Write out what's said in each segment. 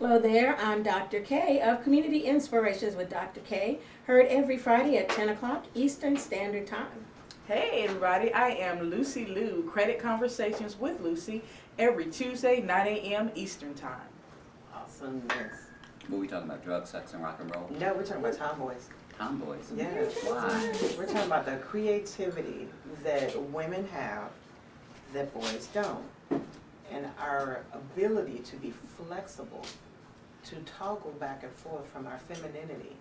Hello there, I'm Dr. K of Community Inspirations with Dr. K, heard every Friday at 10 o'clock Eastern Standard Time. Hey everybody, I am Lucy Liu, Credit Conversations with Lucy, every Tuesday, 9 a.m. Eastern Time. Awesomeness. What are we talking about? Drugs, sex, and rock and roll? No, we're talking about tomboys. Tomboys? Yeah. Why? We're talking about the creativity that women have that boys don't. And our ability to be flexible, to toggle back and forth from our femininity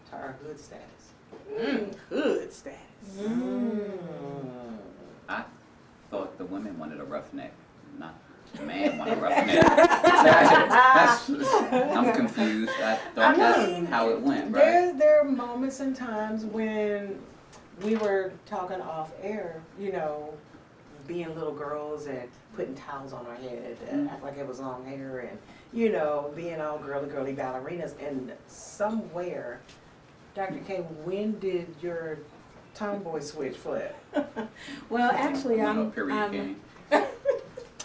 to our hood status. Hood status. I thought the women wanted a roughneck, not the man wanted a roughneck. I'm confused. I thought that's how it went, right? There are moments and times when we were talking off air, you know, being little girls and putting towels on our head and act like it was long hair and, you know, being all girly ballerinas. And somewhere, Dr. K, when did your tomboy switch flip? Well, actually, Period king.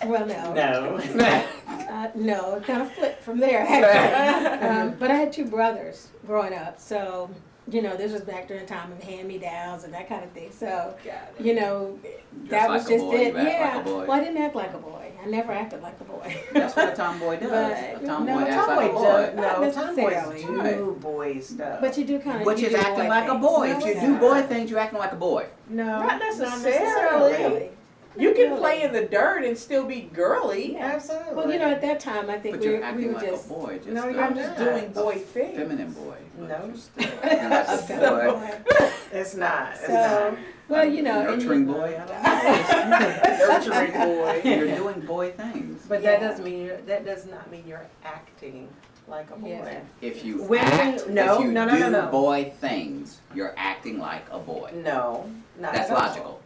well, no. No. No, it kind of flipped from there, actually. But I had two brothers growing up, so, you know, this was back during the time of hand-me-downs and that kind of thing. So, you know, that was just it. Yeah. Well, I didn't act like a boy. I never acted like a boy. That's what a tomboy does. But A tomboy acts like a boy. Not tomboys necessarily. do boy stuff. But you do kind of. Which is acting like a boy. If you do boy things, you're acting like a boy. No. Not Not necessarily. necessarily. You can play in the dirt and still be girly. Yeah. Absolutely. Well, you know, at that time, I think But we you're were acting like just. a boy. Just No, a- you're I'm just doing boy things. feminine boy. But No. you're still acting like a boy. It's not. It's So, well, you know. and Nurturing you- boy. I Nurturing boy. don't know. You're doing boy things. But Yeah. that does not mean you're acting like a boy. Yeah. If you Women- act, no, if you no, no, do no, no. boy things, you're acting like a boy. No, not That's at all. logical.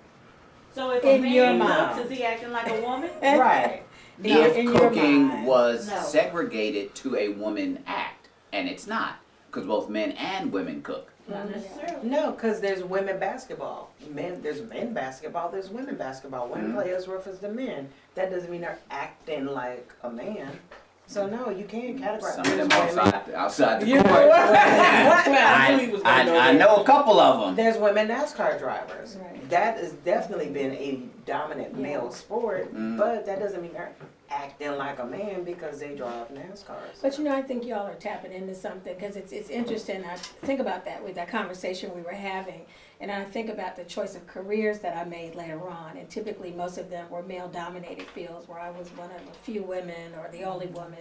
So if In a your man mind. cooks, is he acting like a woman? Right. If in your cooking mind. was No. segregated to a woman act, and it's not, because both men and women cook. Not necessarily. No, because there's women basketball. There's men basketball. There's women basketball. Women play as rough as the men. That doesn't mean they're acting like a man. So no, you can't categorize. Some of them There's women- outside the You know court. what? I knew he was gonna go I there. know a couple of them. There's women NASCAR drivers. Right. That has definitely been a dominant male sport, but that doesn't mean they're acting like a man because they drive NASCARs. But you know, I think y'all are tapping into something because it's interesting. I think about that with that conversation we were having, and I think about the choice of careers that I made later on, and typically most of them were male-dominated fields where I was one of a few women or the only woman.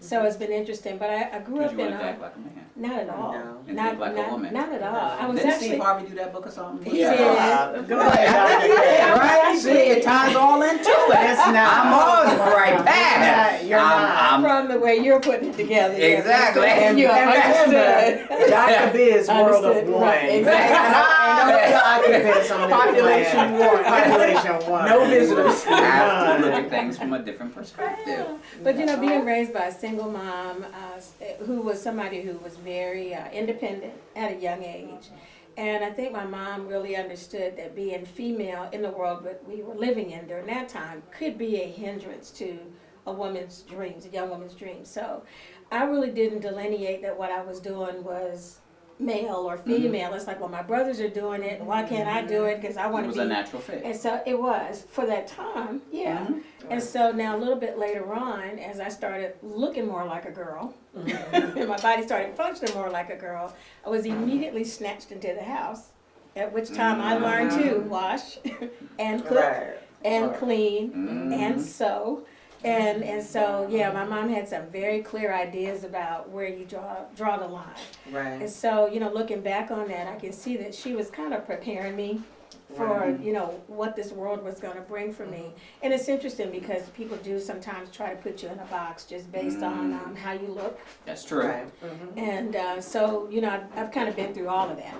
So it's been interesting. But I grew Because up you in wanted to act like a man. not at all, No. And not think like a woman. not at all. I was Didn't actually. Steve Harvey do that book or something? He Yeah. did. Go ahead. Yeah, right? See, it ties all into it. It's not. I'm on the right path. You're not. From the way you're putting it together. yeah, Exactly. And you understood. Dr. Biz, world of Understood, one. right, exactly. And no occupants on this Population plan. one. Population one. No visitors. You have to look at things from a different perspective. But you know, being raised by a single mom who was somebody who was very independent at a young age. And I think my mom really understood that being female in the world that we were living in during that time could be a hindrance to a woman's dreams, a young woman's dreams. So I really didn't delineate that what I was doing was male or female. It's like, well, my brothers are doing it, why can't I do it? Because I It want was to a be. natural fit. And so it was for that time, yeah. And so now a little bit later on, as I started looking more like a girl, and my body started functioning more like a girl, I was immediately snatched into the house. At which time I learned to wash and cook Right. and Right. clean and sew. And so, yeah, my mom had some very clear ideas about where you draw the line. And Right. so, you know, looking back on that, I can see that she was kind of preparing me for, you know, what this world was going to bring for me. And it's interesting because people do sometimes try to put you in a box just based on how you look. That's true. Right. And so, you know, I've kind of been through all of that.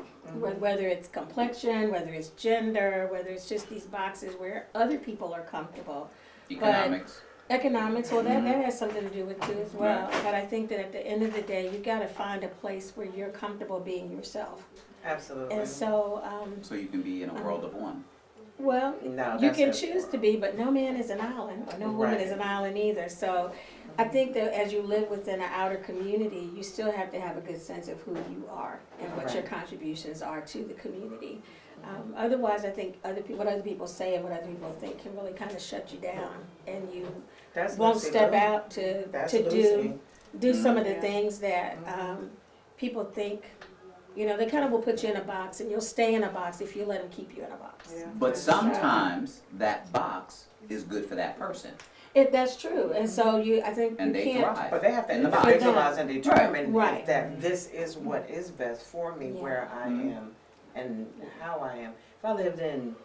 Whether it's complexion, whether it's gender, whether it's just these boxes where other people are comfortable. Economics. Economics, well, that has something to do with too as well. But I think that at the end of the day, you got to find a place where you're comfortable being yourself. Absolutely. And so, So you can be in a world of one. well, No, you that's can it. choose to be, but no man is an island, or no woman Right. is an island either. So I think that as you live within an outer community, you still have to have a good sense of who you are and what your contributions are to the community. Otherwise, I think what other people say and what other people think can really kind of shut you down, and you That's won't Lucy step Lou. out That's to Lucy. do some of the Yeah. things that people think. They kind of will put you in a box, and you'll stay in a box if you let them keep you in a box. Yeah. But sometimes that box is good for that person, That's true, and so I think and you they can't. thrive. But they have to in the box. individualize and determine Right. that this is what is best for me, Yeah. where I Mhm. am and how I am. If I lived in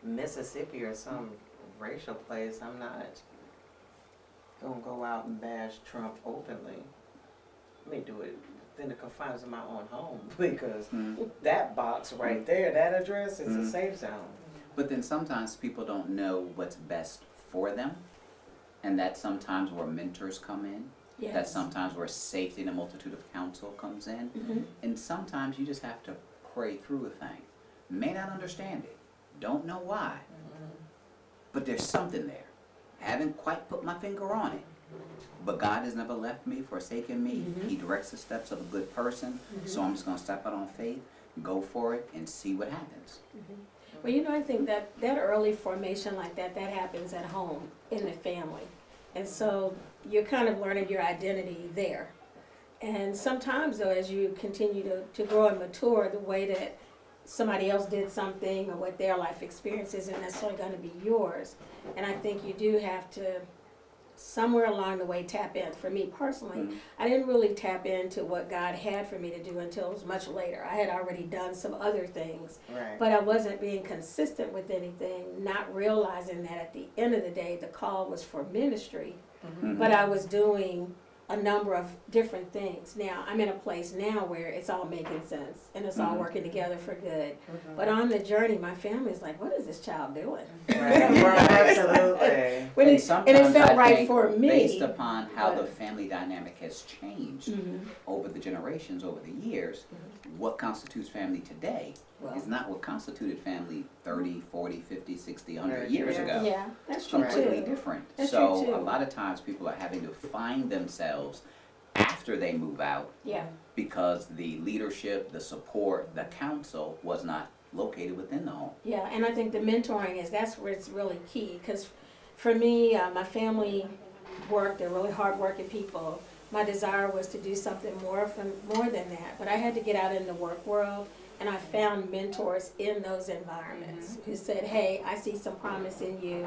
Mississippi or some racial place, I'm not gonna go out and bash Trump openly. I may do it within the confines of my own home, because Mhm. that box right there, that address is a Mhm. safe zone. But then sometimes people don't know what's best for them, and that's sometimes where mentors come in. Yes. That's sometimes where safety and a multitude of counsel comes in. Mhm. And sometimes you just have to pray through a thing. May not understand it, don't know why, but there's something there. Haven't quite put my finger on it. But God has never left me, forsaken me. Mhm. He directs the steps of a good person. So I'm just going to step out on faith, go for it, and see what happens. Well, I think that early formation like that happens at home, in the family. And so you're kind of learning your identity there. And sometimes, though, as you continue to grow and mature, the way that somebody else did something or what their life experience isn't necessarily going to be yours. And I think you do have to, somewhere along the way, tap in. For me personally, Mhm. I didn't really tap into what God had for me to do until it was much later. I had already done some other things, Right. but I wasn't being consistent with anything, not realizing that at the end of the day, the call was for ministry, Mhm. but I was doing a number of different things. Now, I'm in a place now where it's all making sense and it's all Mhm. working together for good. Mhm. But on the journey, my family's like, what is this child doing? Right. Absolutely. When And it sometimes felt I right think, for me. based upon how but- the family dynamic has changed Mhm. over the generations, over the years, what constitutes family today Well, is not what constituted family 30, 40, 50, 60, 100 Right. years Yeah. ago. yeah, that's true Completely too. different. That's So true, too. a lot of times people are having to find themselves after they move out Yeah, because the leadership, the support, the counsel was not located within the home. yeah, and I think the mentoring that's where it's really key. Because for me, my family they're really hardworking people. My desire was to do something more than that, but I had to get out in the work world, and I found mentors in those environments who said, "Hey, I see some promise in you.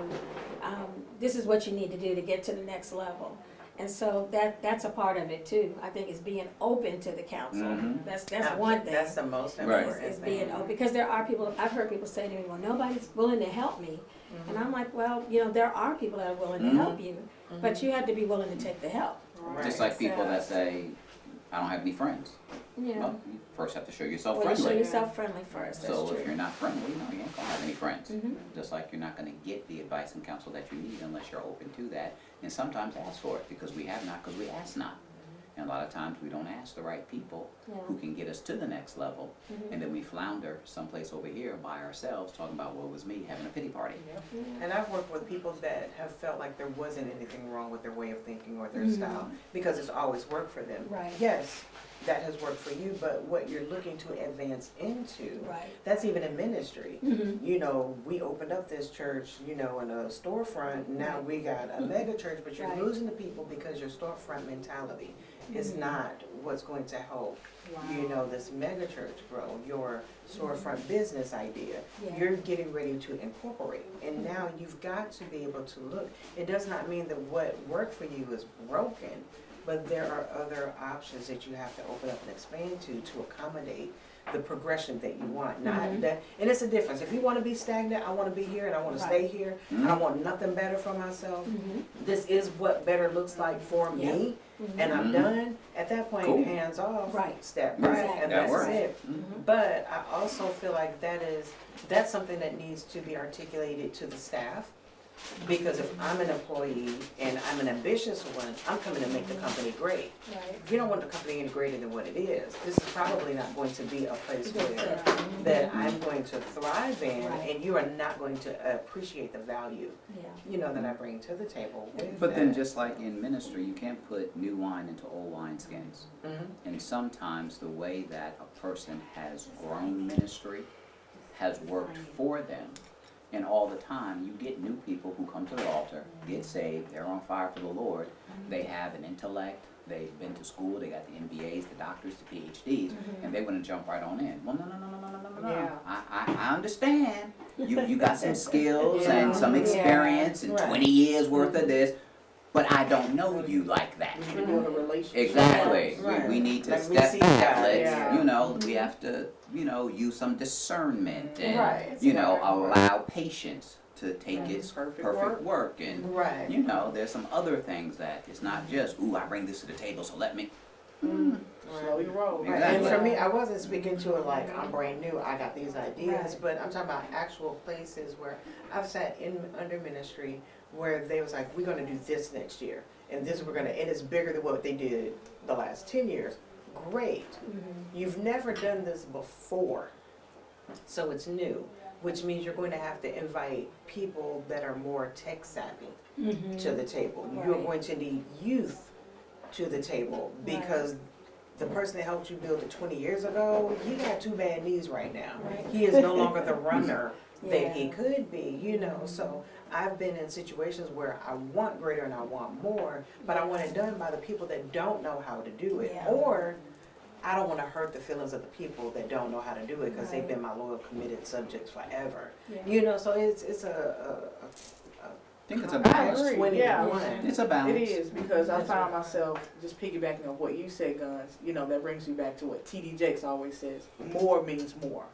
This is what you need to do to get to the next level." And so that's a part of it too. I think is being open to the counsel. Mhm. That's one thing. That's the most Right. important Is being thing. open, because there are people, I've heard people say to me, well, nobody's willing to help me. And I'm like, well, there are people that are willing to help you, but you have to be willing to take the help. Right. Just like people So- that say, I don't have any friends. Yeah. Well, you first have to show yourself Well, you show friendly. yourself friendly first, that's So true. if you're not friendly, no, you ain't gonna have any friends. Mhm. Just like you're not gonna get the advice and counsel that you need unless you're open to that. And sometimes ask for it, because we have not, because we ask not. And a lot of times we don't ask the right people Yeah. who can get us to the next level. Mhm. And then we flounder someplace over here by ourselves, talking about what was me, having a pity party. Yeah. And I've worked with people that have felt like there wasn't anything wrong with their way of thinking or their Mhm. style, because it's always worked for them. Right. Yes, that has worked for you, but what you're looking to advance into, Right. that's even in ministry. Mhm. We opened up this church, in a storefront. Now we got a mega church, but you're Right. losing the people because your storefront mentality is Mhm. not what's going to help, this mega church grow, your storefront business idea. Yeah. You're getting ready to incorporate. And now you've got to be able to look. It does not mean that what worked for you is broken, but there are other options that you have to open up and expand to accommodate the progression that you want. Not Mhm. that, and it's a difference. If you want to be stagnant, I want to be here and I want to stay Right. here, Mhm. and I want nothing better for myself. Mhm. This is what better looks like for me, Mhm. and I'm Mhm. done. At that point, Cool. hands off, Right. step back, Exactly. and That that's works. it. Mhm. But I also feel like that's something that needs to be articulated to the staff, Because if I'm an employee and I'm an ambitious one, I'm coming to make the company great. Right. If you don't want the company any greater than what it is, this is probably not going to be a place Good where fit. that I'm going to thrive in, Right. and you are not going to appreciate the value, Yeah. that I bring to the table with But then that. just like in ministry, you can't put new wine into old wineskins. Mhm. And sometimes the way that a person has grown ministry has worked for them. And all the time, you get new people who come to the altar, get saved, they're on fire for the Lord, they have an intellect, they've been to school, they got the MBAs, the doctors, the PhDs, and they want to jump right on in. Well, no. Yeah. I understand. You got some skills and some Yeah. experience and Right. 20 years worth of this, but I don't know you like that. We need to build a relationship. Exactly. Right. We need to Like we step see back. that, Let's, yeah. we have to, use some discernment and, Right. allow patience to take its Perfect perfect work. And, Right. there's some other things that it's not just, ooh, I bring this to the table, so let me. Slow your roll. Right. And Exactly. for me, I wasn't speaking to it like I'm brand new, I got these ideas, Right. but I'm talking about actual places where I've sat in under ministry where they was like, we're gonna do this next year, and this we're gonna, and it's bigger than what they did the last 10 years. Great. You've never done this before, so it's new, which means you're going to have to invite people that are more tech savvy to the table. You're Right. going to need youth to the table because the person that helped you build it 20 years ago, he got 2 bad knees right now. Right. He is no longer the runner that Yeah. he could be, So I've been in situations where I want greater and I want more, but I want it done by the people that don't know how to do it. Yeah. Or I don't want to hurt the feelings of the people that don't know how to do it because they've Right. been my loyal, committed subjects forever. Yeah. So it's I think it's a I balance. agree. 21. Yeah. It's a balance. It is, because I found myself just piggybacking on what you said, Guns. That brings me back to what T.D. Jakes always says: more means more.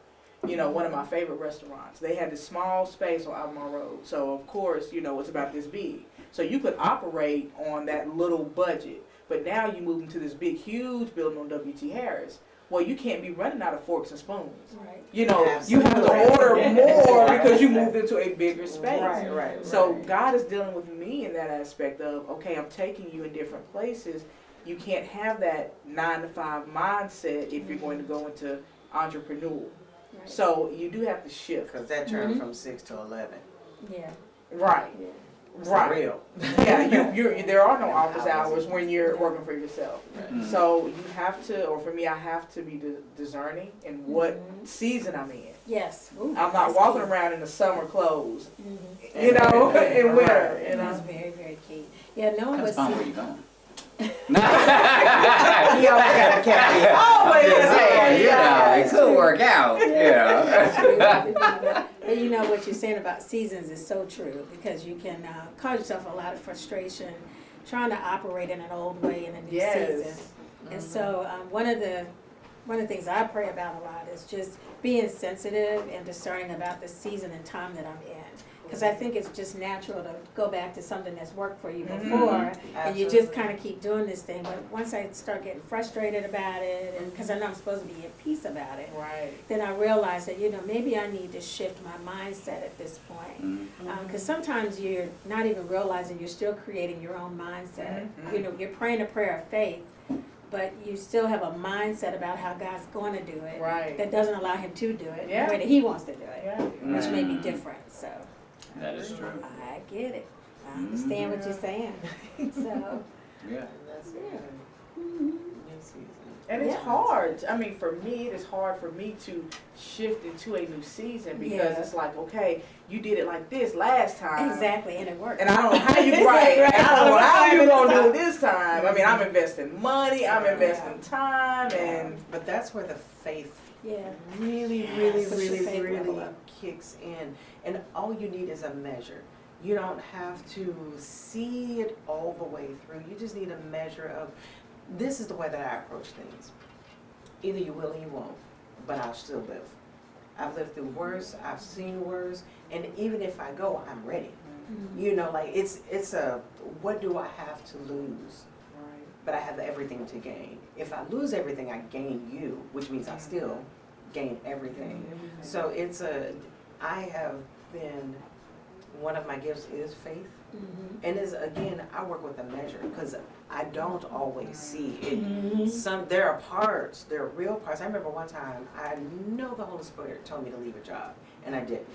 One of my favorite restaurants, they had this small space on Albemarle Road, so of course, it's about this big. So you could operate on that little budget, but now you move into this big, huge building on W.T. Harris. Well, you can't be running out of forks and spoons. Right. You have to Absolutely. order more because you moved into a bigger space. Right. So God is dealing with me in that aspect of, okay, I'm taking you in different places. You can't have that 9-to-5 mindset if you're going to go into entrepreneur. Right. So you do have to shift. Because that turned from 6 to 11. Yeah. Right. Yeah. For Right. real. Yeah, there are no office hours when you're working for yourself. Right. So you have to, or for me, I have to be discerning in what season I'm in. Yes. Ooh, I'm not that's walking key. around in the summer clothes, Mhm. in winter. Right. That's very, very key. Yeah, knowing Depends what upon where season. you're going. He always got a caveat. Always It could work out, But what you're saying about seasons is so true, because you can cause yourself a lot of frustration trying to operate in an old way in a new season. Yes. And so one of the things I pray about a lot is just being sensitive and discerning about the season and time that I'm in. Because I think it's just natural to go back to something that's worked for you before, and you just kind of keep doing this thing. But once I start getting frustrated about it, and because I know I'm supposed to be at peace about it, Right. then I realize that, maybe I need to shift my mindset at this point. Because sometimes you're not even realizing you're still creating your own mindset. You're praying a prayer of faith, but you still have a mindset about how God's going to do it. Right. That doesn't allow him to do it Yeah. the way that he wants to do it, Yeah. which may be different. So That is true. I get it. I understand what you're saying. So, Yeah. That's Yeah. good. New season. And it's Yeah. hard. I mean, for me, it is hard for me to shift into a new season because Yeah. it's like, okay, you did it like this last time. exactly, and it works. And I don't know how you Right. And I don't know how you gonna do it this this time. I mean, I'm investing money, I'm investing time, and But that's where the faith Yeah. really Push your faith level up. kicks in. And all you need is a measure. You don't have to see it all the way through. You just need a measure of, this is the way that I approach things. Either you will or you won't, but I'll still live. I've lived through worse, I've seen worse, and even if I go, I'm ready. It's a, what do I have to lose? But I have everything to gain. If I lose everything, I gain you, which means I still gain everything. So I have been one of my gifts is faith. Mhm. And is again, I work with a measure because I don't always see it. There are real parts. I remember one time, I know the Holy Spirit told me to leave a job, and I didn't.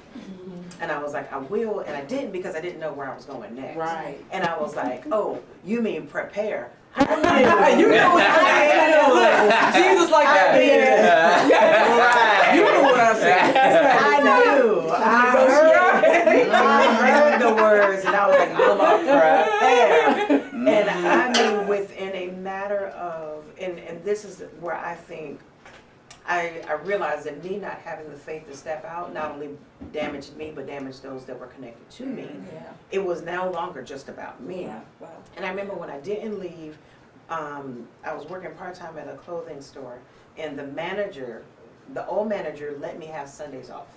And I was like, I will, and I didn't because I didn't know where I was going next. Right. And I was like, oh, you mean prepare? You know what I said. Jesus like that. Right. You know what I said. I knew. I heard the words, and I was like, prepare. And I mean, within a matter of, and this is where I think I realized that me not having the faith to step out not only damaged me, but damaged those that were connected to me. Yeah. It was no longer just about me. Yeah. Wow. And I remember when I didn't leave, I was working part-time at a clothing store, and the old manager let me have Sundays off.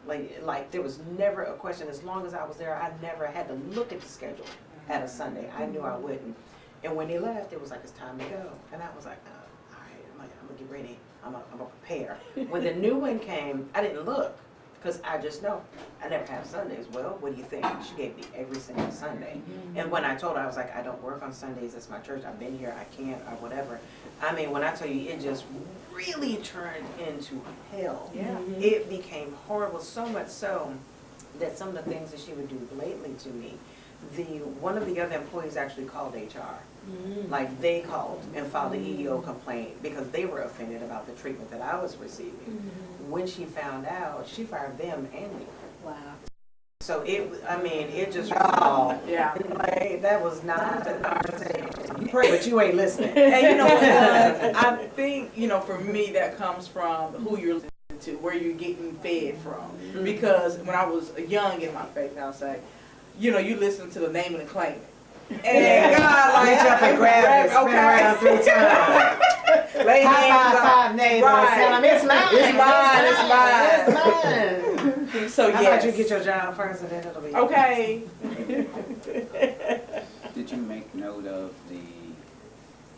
Like there was never a question. As long as I was there, I never had to look at the schedule at a Sunday. I knew I wouldn't. And when he left, it was like, it's time to go. And I was like, all right, I'm gonna get ready. I'm gonna prepare. When the new one came, I didn't look, because I just know I never have Sundays. Well, what do you think? She gave me every single Sunday. And when I told her, I was like, I don't work on Sundays. It's my church. I've been here. I can't, or whatever. I mean, when I tell you, it just really turned into hell. Yeah. It became horrible, so much so that some of the things that she would do blatantly to me, one of the other employees actually called HR. Like they called and filed an EEO complaint because they were offended about the treatment that I was receiving. When she found out, she fired them and me. Wow. So it just Yeah. like, that was not the conversation. You pray, but you ain't listening. And you know what? I think, for me, that comes from who you're listening to, where you're getting fed from. Because when I was young in my faith, I'll say, you listen to the name and the claim it. And God, Reach up and grab it, spin around 3 times. Lay hands on- Five neighbors, Right. tell them it's mine. It's mine. It's mine. So How yes. about you get your job first and then it'll be Okay. Did you make note of the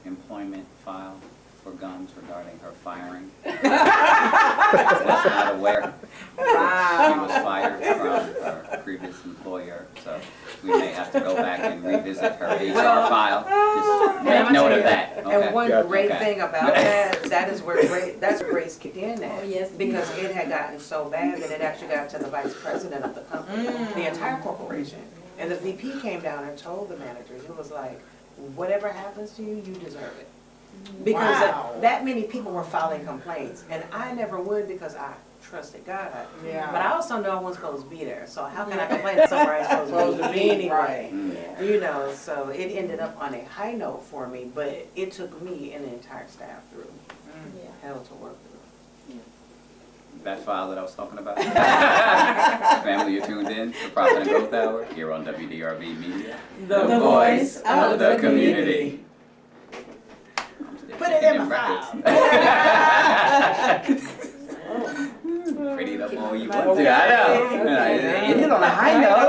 employment file for G.U.N.S regarding her firing? I was not aware. She was fired from her previous employer, so we may have to go back and revisit her HR file. Just make note of that. Okay. And one great thing about that is where that's where Grace kicked in at. Oh, yes. Because it had gotten so bad that it actually got to the vice president of the company, the entire corporation. And the VP came down and told the manager, he was like, whatever happens to you, you deserve it. Because Wow. that many people were filing complaints, and I never would because I trusted God. Yeah. But I also know I wasn't supposed to be there, so how can I complain to somewhere I'm supposed to be anyway? Right. So it ended up on a high note for me, but it took me and the entire staff through Yeah. hell to work through. That file that I was talking about. Family, you're tuned in to Profit and Growth Hour here on WDRBmedia. The voice of the community. Put it in my file. Pretty the more you my want to. I know. It hit on a high note.